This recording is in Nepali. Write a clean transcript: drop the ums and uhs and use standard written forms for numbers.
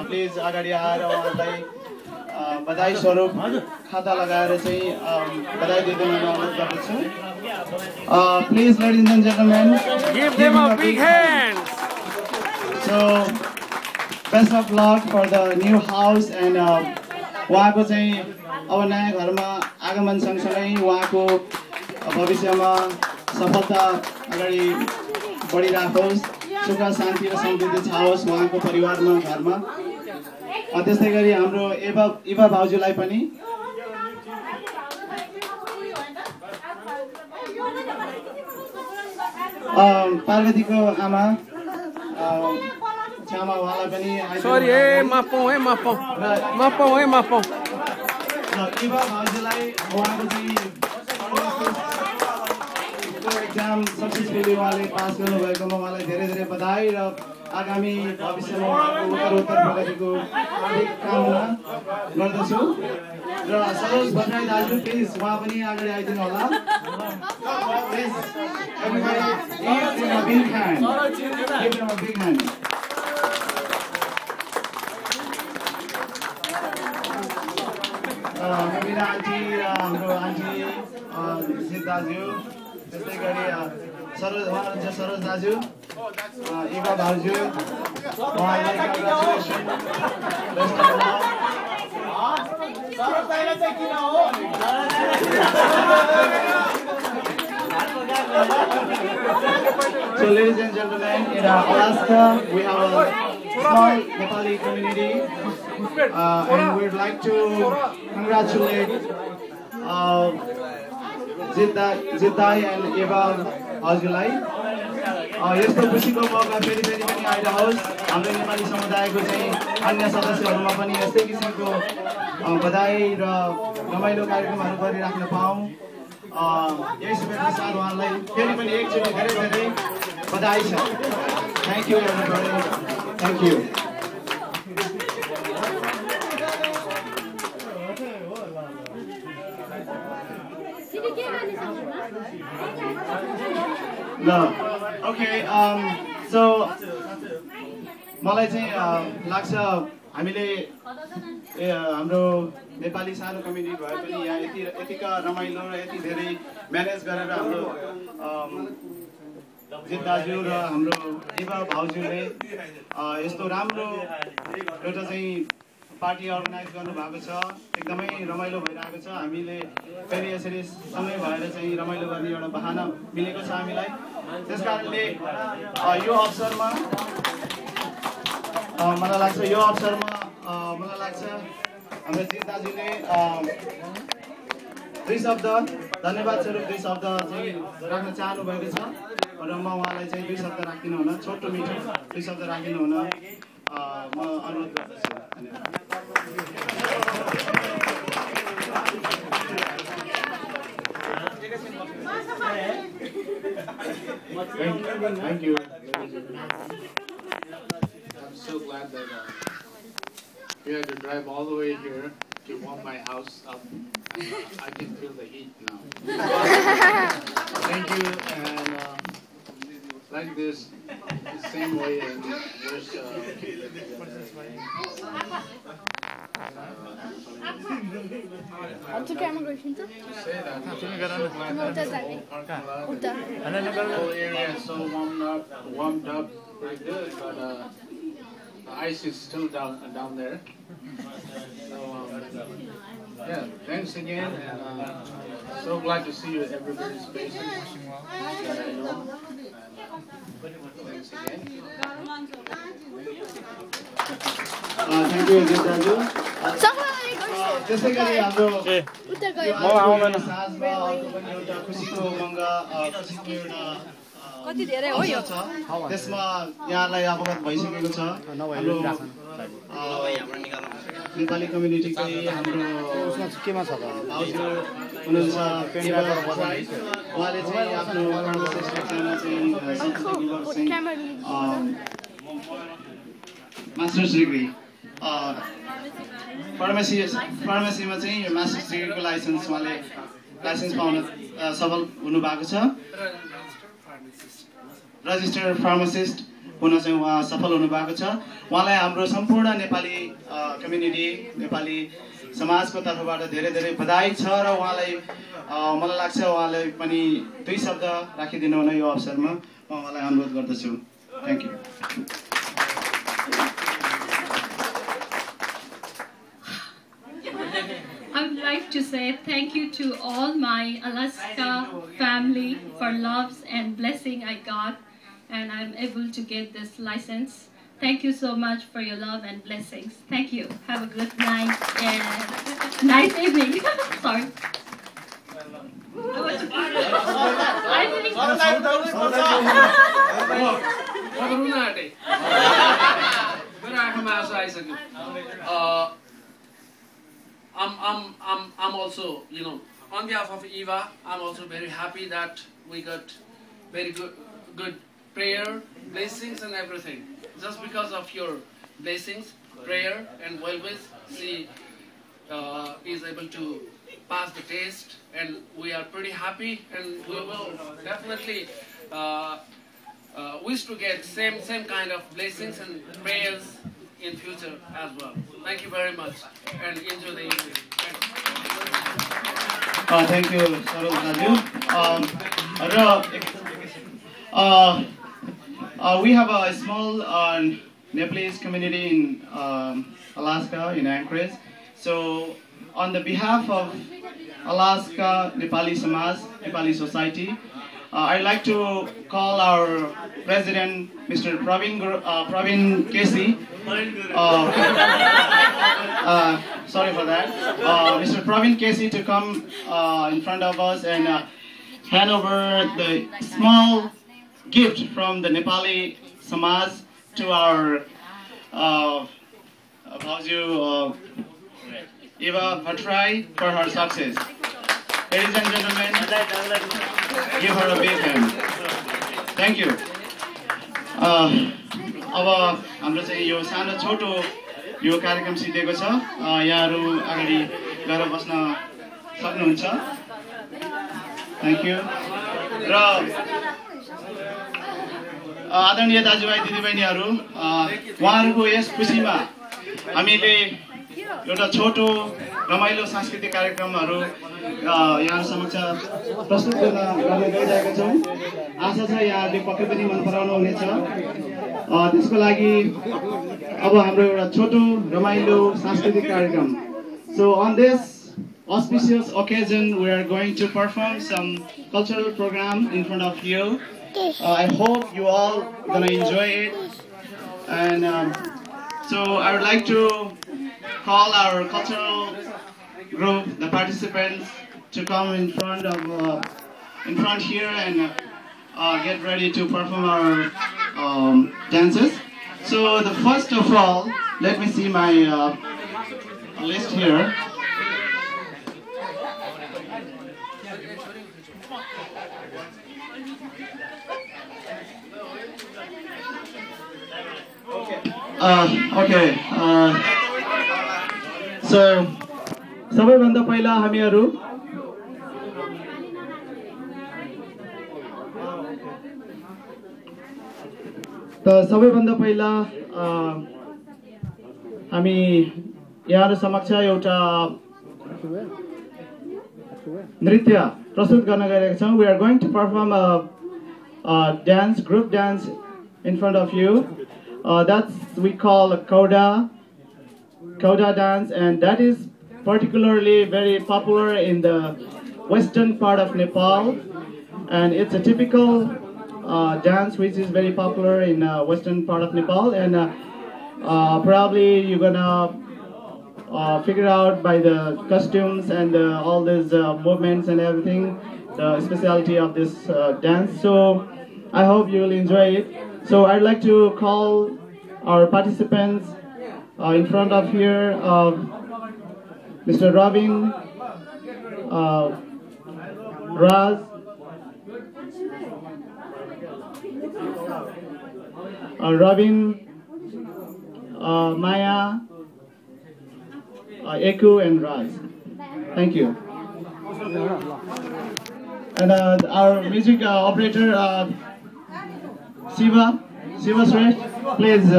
प्लिज अगाडि आएर उहाँलाई बधाई स्वरूप खाता लगाएर चाहिँ बधाई दिँदै म अनुरोध गर्दछु। Please ladies and gentlemen, give them a big hand. So best of luck for the new house and उहाँको चाहिँ अब नयाँ घरमा आगमन सँगसँगै उहाँको भविष्यमा सफलता अगाडि बढिराखोस्, सुख शान्ति र समृद्धि छाओस् उहाँको परिवारमा घरमा। त्यस्तै गरी हाम्रो इभा भाउजूलाई पनि पार्वतीको आमा छामा उहाँलाई पनि Sorry, mapão, mapão. इभा भाउजूलाई उहाँको चाहिँ एक्जाम सक्सेसफुली उहाँले पास गर्नुभएकोमा उहाँलाई धेरै धेरै बधाई र आगामी भविष्यमा उहाँको उत्तर प्रगतिको हार्दिक कामना गर्दछु। र सरोज भट्टराई दाजु प्लिज उहाँ पनि अगाडि आइदिनु होला। Please everybody give them a big hand. Give them a big hand. मेरा आन्टी र हाम्रो आन्टी जित दाजु, त्यस्तै गरी सरोज उहाँहरू सरोज दाजु, इभा भाउजू उहाँलाई congratulation. So ladies and gentlemen, in Alaska we have a small Nepali community and we'd like to congratulate Zitai and Eva हजुरलाई। यस्तो खुसीको मौका फेरि फेरि पनि आइरहोस्। हाम्रो नेपाली समुदायको चाहिँ अन्य सदस्यहरूमा पनि यस्तै किसिमको बधाई र रमाइलो कार्यक्रमहरू गरिराख्न पाऊँ, यही शुभेच्छा साथ उहाँलाई फेरि पनि एकचोटि धेरै धेरै बधाई छ। Thank you everybody, thank you. Okay, so मलाई चाहिँ लाग्छ हामीले हाम्रो नेपाली सानो कम्युनिटी भए पनि यहाँ यतिका रमाइलो र यति धेरै म्यानेज गरेर हाम्रो जित दाजु र हाम्रो इभा भाउजूले यस्तो राम्रो एउटा चाहिँ पार्टी अर्गनाइज गर्नुभएको छ। एकदमै रमाइलो भइरहेको छ। हामीले फेरि यसरी सँगै भएर चाहिँ रमाइलो गर्ने एउटा बहाना मिलेको छ हामीलाई। त्यसकारणले यो अवसरमा मलाई लाग्छ हाम्रो जित दाजुले दुई शब्द धन्यवाद स्वरूप दुई शब्द चाहिँ राख्न चाहनु भएको छ र म उहाँलाई चाहिँ दुई शब्द राखिदिनु हुन, छोटो मिठो दुई शब्द राखिदिनु हुन म अनुरोध गर्दछु। Thank you. I'm so glad that we had to drive all the way here to warm my house up. I can feel the heat now. Thank you, and like this, the same way, and wish What's the camera going to? say that. The whole area is so warmed up pretty good, but the ice is still down there. So yeah, thanks again, and so glad to see you at everybody's faces. Thanks again. Thank you, Jiत दाजु। त्यसै गरी हाम्रो साँझमा अर्को पनि एउटा खुसीको उमङ्ग, खुसीको एउटा कति धेरै हो यो? त्यसमा यहाँलाई अवगत भइसकेको छ। हाम्रो नेपाली कम्युनिटीकै हाम्रो भाउजू हुनुहुन्छ पेन्डा राई, उहाँले चाहिँ आफ्नो मास्टर्स डिग्री फार्मेसीमा चाहिँ मास्टर्स डिग्रीको लाइसेन्स पाउन सफल हुनुभएको छ। रजिस्टर्ड फार्मासिस्ट हुन चाहिँ उहाँ सफल हुनुभएको छ। उहाँलाई हाम्रो सम्पूर्ण नेपाली कम्युनिटी नेपाली समाजको तर्फबाट धेरै धेरै बधाई छ र उहाँलाई मलाई लाग्छ उहाँलाई पनि दुई शब्द राखिदिनु हुन यो अवसरमा म उहाँलाई अनुरोध गर्दछु। Thank you. I would like to say thank you to all my Alaska family for loves and blessing I got, and I'm able to get this license. Thank you so much for your love and blessings. Thank you. Have a good night and nice evening. Sorry. I'm also, on behalf of Eva, I'm also very happy that we got very good prayer, blessings and everything. Just because of your blessings, prayer and well-wish, she is able to pass the test, and we are pretty happy, and we will definitely wish to get same kind of blessings and prayers in future as well. Thank you very much, and enjoy the evening. Thank you, Sarul Daju. We have a small Nepalese community in Alaska, in Anchorage. So, on the behalf of Alaska Nepali Samaj, Nepali Society, I'd like to call our president, Mr. Praveen Casey. Sorry for that. Mr. Praveen Casey to come in front of us and hand over the small gift from the Nepali Samaj to our Bhauju Eva Bhattrai for her success. Ladies and gentlemen, give her a big hand. Thank you. अब हाम्रो चाहिँ यो सानो छोटो यो कार्यक्रम सिद्धिएको छ। यहाँहरू अगाडि गएर बस्न सक्नुहुन्छ। Thank you. र आदरणीय दाजुभाइ दिदीबहिनीहरू, उहाँहरूको यस खुसीमा हामीले एउटा छोटो रमाइलो सांस्कृतिक कार्यक्रमहरू यहाँ समक्ष प्रस्तुत गर्ने गइरहेका छौँ। आशा छ यहाँहरूले पक्कै पनि मन पराउनु हुनेछ। त्यसको लागि अब हाम्रो एउटा छोटो रमाइलो सांस्कृतिक कार्यक्रम। So on this auspicious occasion, we are going to perform some cultural program in front of you. I hope you all gonna enjoy it. And so I would like to call our cultural group, the participants, to come in front here and get ready to perform our dances. So the first of all, let me see my list here. Okay. So सबैभन्दा पहिला हामीहरू हामी यहाँ समक्ष एउटा नृत्य प्रस्तुत गर्न गइरहेका छौं. We are going to perform a dance, group dance in front of you. That's we call a Kauda dance, and that is particularly very popular in the western part of Nepal, and it's a typical dance which is very popular in western part of Nepal, and probably you're gonna figure out by the costumes and all these movements and everything the specialty of this dance. So I hope you will enjoy it. So I'd like to call our participants in front of here, Mr. Robin, Raz, Robin, Maya, Eku, and Raz. Thank you. And our music operator, Siva. Shiva Shrestha, please